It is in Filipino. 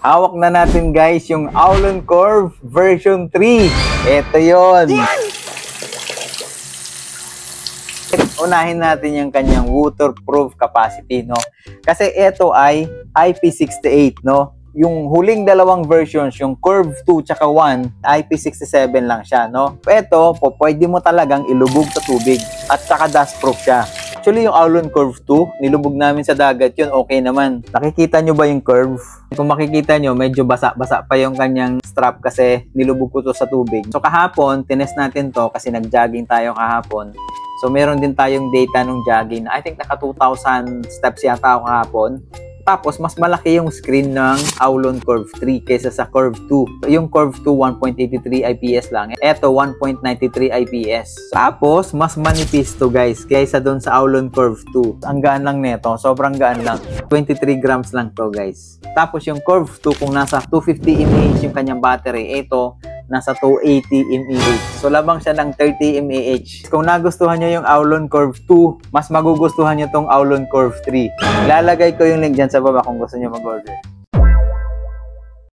Hawak na natin guys yung Aulon Curve version 3. Ito yon. Unahin natin yung kanyang waterproof capacity, no? Kasi ito ay IP68, no? Yung huling dalawang versions, yung Curve 2 tsaka 1, IP67 lang siya, no? Ito, pwede mo talagang ilubog sa tubig at saka dustproof siya. Actually, yung Aulon Curve 2, nilubog namin sa dagat yun, okay naman. Nakikita nyo ba yung curve? Kung makikita nyo, medyo basa-basa pa yung kanyang strap kasi nilubog ko to sa tubig. So kahapon, tinest natin to kasi nag-jogging tayo kahapon. So meron din tayong data nung jogging. I think naka 2,000 steps yata ako kahapon. Tapos, mas malaki yung screen ng Aulon Curve 3 kaysa sa Curve 2. Yung Curve 2, 1.83 IPS lang. Ito, 1.93 IPS. Tapos, mas manipis to guys, kaysa doon sa Aulon Curve 2. Ang gaan lang nito, sobrang gaan lang. 23 grams lang to guys. Tapos, yung Curve 2, kung nasa 250 mAh yung kanyang battery, ito, nasa 280 mAh. So, labang siya ng 30 mAh. Kung nagustuhan nyo yung Aulon Curve 2, mas magugustuhan nyo tong Aulon Curve 3. Ilalagay ko yung link dyan sa baba kung gusto nyo mag-order.